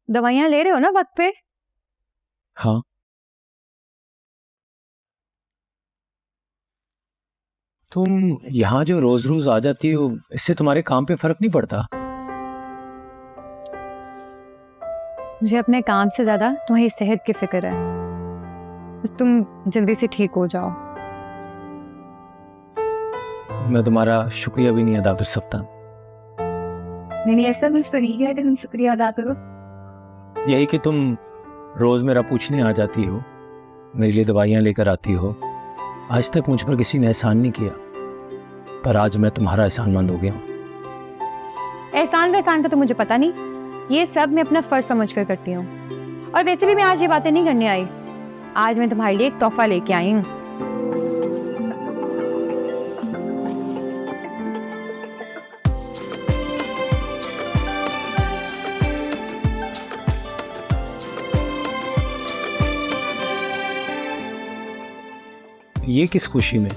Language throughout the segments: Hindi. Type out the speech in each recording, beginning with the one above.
दवाइयाँ ले रहे हो ना वक्त पे? हाँ। तुम यहाँ जो रोज रोज आ जाती हो, इससे तुम्हारे काम पे फर्क नहीं पड़ता? मुझे अपने काम से ज्यादा तुम्हारी सेहत की फिक्र है। बस तुम जल्दी से ठीक हो जाओ। मैं तुम्हारा शुक्रिया भी नहीं अदा कर सकता। नहीं, ऐसा कुछ तो नहीं है कि तुम शुक्रिया अदा करो। यही कि तुम रोज मेरा पूछने आ जाती हो, मेरे लिए दवाइयाँ लेकर आती हो। आज तक मुझ पर किसी ने एहसान नहीं किया, पर आज मैं तुम्हारा एहसानमंद हो गया हूँ। एहसान का तो मुझे पता नहीं, ये सब मैं अपना फर्ज समझ कर करती हूँ। और वैसे भी मैं आज ये बातें नहीं करने आई। आज मैं तुम्हारे लिए एक तोहफा लेके आई हूँ। ये किस खुशी में?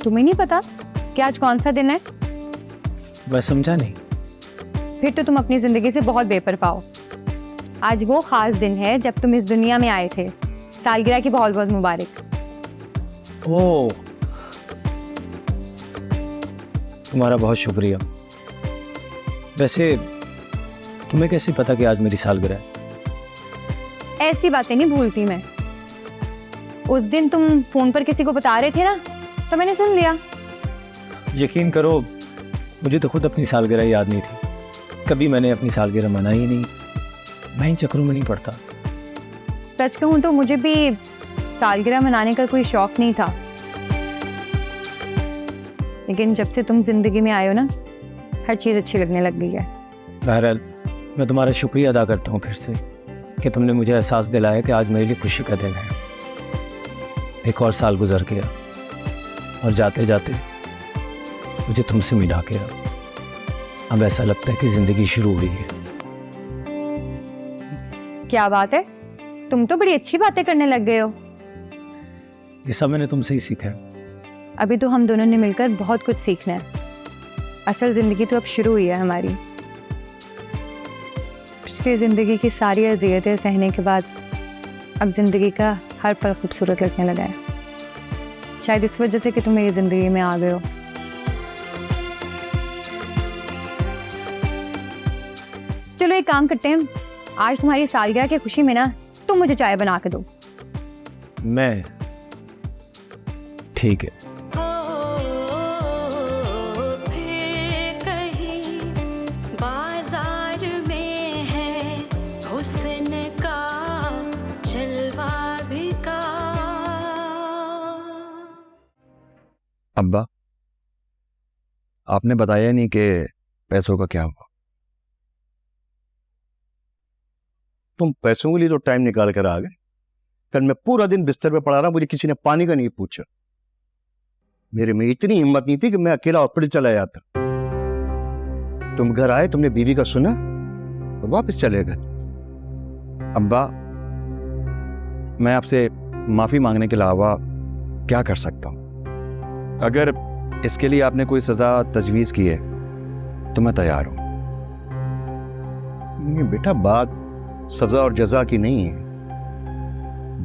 तुम्हें नहीं पता कि आज कौन सा दिन है? मैं समझा नहीं। फिर तो तुम अपनी जिंदगी से बहुत बेपरवाह हो। आज वो खास दिन है जब तुम इस दुनिया में आए थे। सालगिरह की बहुत बहुत मुबारक। ओह, तुम्हारा बहुत शुक्रिया। वैसे तुम्हें कैसे पता कि आज मेरी सालगिरह है? ऐसी बातें नहीं भूलती मैं। उस दिन तुम फोन पर किसी को बता रहे थे ना, तो मैंने सुन लिया। यकीन करो, मुझे तो खुद अपनी सालगिरह याद नहीं थी। कभी मैंने अपनी सालगिरह मनाई ही नहीं। मैं इन चक्करों में नहीं पड़ता। सच कहूं तो मुझे भी सालगिरह मनाने का कोई शौक नहीं था, लेकिन जब से तुम जिंदगी में आए हो ना, हर चीज अच्छी लगने लग गई है। बहरहाल, मैं तुम्हारा शुक्रिया अदा करता हूँ फिर से कि तुमने मुझे एहसास दिलाया कि आज मेरे लिए खुशी का दिन है। एक और साल गुजर गया और जाते जाते मुझे तुमसे मिला के अब ऐसा लगता है कि जिंदगी शुरू हुई है। क्या बात है, तुम तो बड़ी अच्छी बातें करने लग गए हो। ये सब मैंने तुमसे ही सीखा है। अभी तो हम दोनों ने मिलकर बहुत कुछ सीखना है। असल जिंदगी तो अब शुरू हुई है हमारी। पिछली जिंदगी की सारी अज़ियतें सहने के बाद अब जिंदगी का हर पल खूबसूरत लगने लगा है। शायद इस वजह से कि तुम मेरी जिंदगी में आ गए हो। चलो एक काम करते हैं, आज तुम्हारी सालगिरह की खुशी में ना तुम मुझे चाय बना के दो। मैं? ठीक है। अब्बा, आपने बताया नहीं कि पैसों का क्या हुआ। तुम पैसों के लिए तो टाइम निकाल कर आ गए। कल मैं पूरा दिन बिस्तर पे पड़ा रहा, मुझे किसी ने पानी का नहीं पूछा। मेरे में इतनी हिम्मत नहीं थी कि मैं अकेला ऑपरेट चला जाता। तुम घर आए, तुमने बीवी का सुना और वापस चले गए। अब्बा, मैं आपसे माफी मांगने के अलावा क्या कर सकता हूँ? अगर इसके लिए आपने कोई सजा तजवीज़ की है तो मैं तैयार हूं। नहीं बेटा, बात सजा और जजा की नहीं है,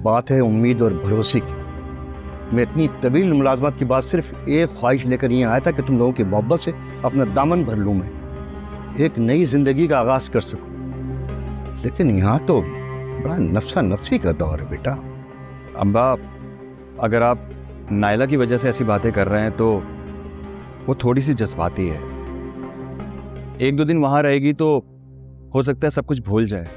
बात है उम्मीद और भरोसे की। मैं इतनी तवील मुलाजमत के बाद सिर्फ एक ख्वाहिश लेकर यहाँ आया था कि तुम लोगों की मोहब्बत से अपना दामन भर लूँ, मैं एक नई जिंदगी का आगाज कर सकूं। लेकिन यहाँ तो बड़ा नफसा नफसी का दौर है बेटा। अब्बा, अगर आप नायला की वजह से ऐसी बातें कर रहे हैं तो वो थोड़ी सी जज्बाती है। एक दो दिन वहां रहेगी तो हो सकता है सब कुछ भूल जाए।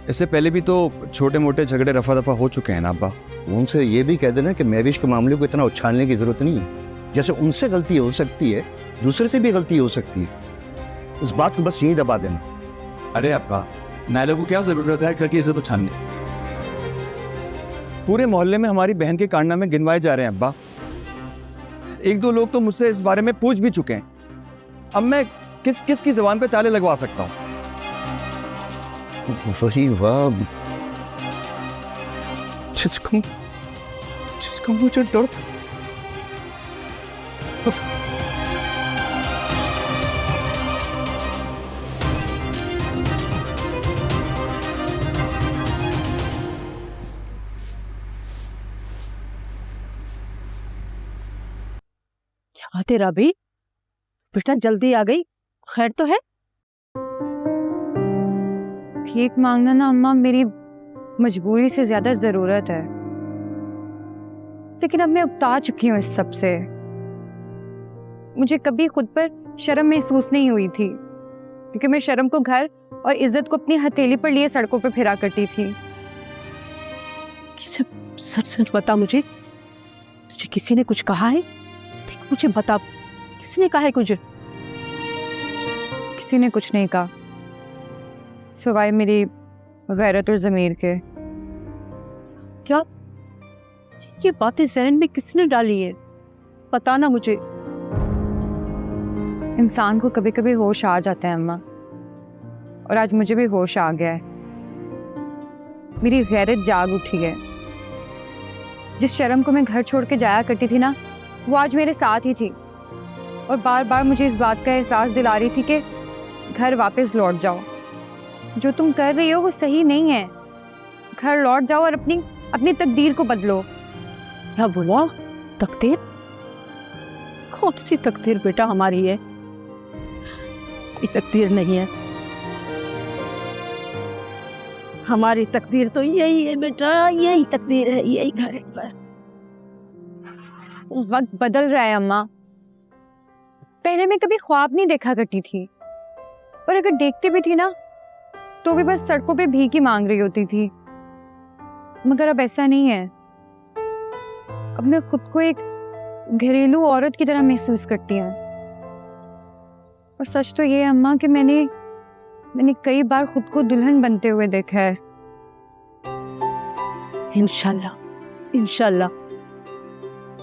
इससे पहले भी तो छोटे मोटे झगड़े रफा दफा हो चुके हैं ना अब्बा। उनसे ये भी कह देना कि महविश के मामले को इतना उछालने की जरूरत नहीं है। जैसे उनसे गलती हो सकती है, दूसरे से भी गलती हो सकती है। उस बात को बस यही दबा देना। अरे अब्बा, नायला को क्या जरूरत है घर की इज्जत उछालने? पूरे मोहल्ले में हमारी बहन के कारनामे गिनवाए जा रहे हैं अब्बा। एक दो लोग तो मुझसे इस बारे में पूछ भी चुके हैं। अब मैं किस की जुबान पे ताले लगवा सकता हूँ? वही वाह, जिसका मुझे डर था। क्या तेरा भी बेटा जल्दी आ गई, खैर तो है? भीख मांगना ना अम्मा मेरी मजबूरी से ज्यादा जरूरत है, लेकिन अब मैं उगता चुकी हूँ इस सब से। मुझे कभी खुद पर शर्म महसूस नहीं हुई थी, क्योंकि मैं शर्म को घर और इज्जत को अपनी हथेली पर लिए सड़कों पर फिरा करती थी। सच सच बता मुझे, तुझे किसी ने कुछ कहा है? देख मुझे बता, किसने कहा है कुछ? किसी ने कुछ नहीं कहा, सिवाय मेरी गैरत और ज़मीर के। क्या ये बातें जहन में किसने डाली है? बताना मुझे। इंसान को कभी कभी होश आ जाता है अम्मा, और आज मुझे भी होश आ गया है। मेरी गैरत जाग उठी है। जिस शर्म को मैं घर छोड़ के जाया करती थी ना, वो आज मेरे साथ ही थी, और बार बार मुझे इस बात का एहसास दिला रही थी कि घर वापस लौट जाओ। जो तुम कर रही हो वो सही नहीं है। घर लौट जाओ और अपनी तकदीर को बदलो। क्या बोला? तकदीर? कौन सी तकदीर बेटा हमारी है? ये तकदीर नहीं है, हमारी तकदीर तो यही है बेटा, यही तकदीर है, यही घर है बस। वक्त बदल रहा है अम्मा। पहले मैं कभी ख्वाब नहीं देखा करती थी, और अगर देखती भी थी ना तो भी बस सड़कों पे भीख ही मांग रही होती थी। मगर अब ऐसा नहीं है। अब मैं खुद को एक घरेलू औरत की तरह महसूस करती हूँ। और सच तो ये है अम्मा कि मैंने कई बार खुद को दुल्हन बनते हुए देखा है। इंशाल्लाह इंशाल्लाह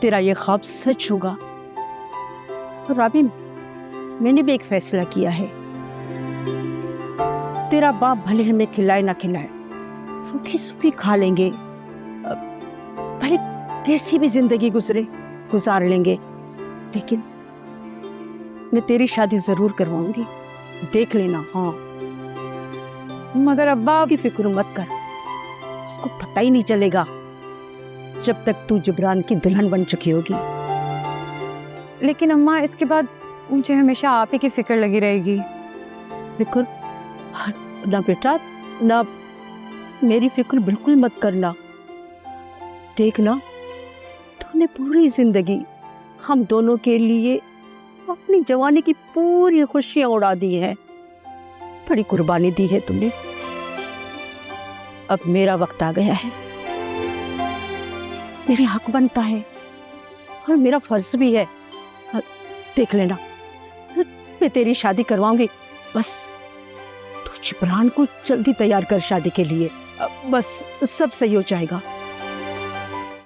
तेरा ये ख्वाब सच होगा। और राबी, मैंने भी एक फैसला किया है। तेरा बाप भले हमें खिलाए ना खिलाए, सूखी सूखी खा लेंगे, भले कैसी भी जिंदगी गुजार लेंगे, लेकिन मैं तेरी शादी जरूर करवाऊंगी, देख लेना। हाँ, मगर अब्बा की फिक्र मत कर, उसको पता ही नहीं चलेगा जब तक तू जिब्रान की दुल्हन बन चुकी होगी। लेकिन अम्मा इसके बाद मुझे हमेशा आप ही की फिक्र लगी रहेगी। फिक्र? ना बेटा ना, मेरी फिक्र बिल्कुल मत करना। देखना, तूने पूरी जिंदगी हम दोनों के लिए अपनी जवानी की पूरी खुशियां उड़ा दी हैं, बड़ी कुर्बानी दी है तुमने। अब मेरा वक्त आ गया है, मेरे हक बनता है और मेरा फर्ज भी है। देख लेना, मैं तेरी शादी करवाऊंगी, बस तू जिब्रान को जल्दी तैयार कर शादी के लिए, बस सब सही हो जाएगा।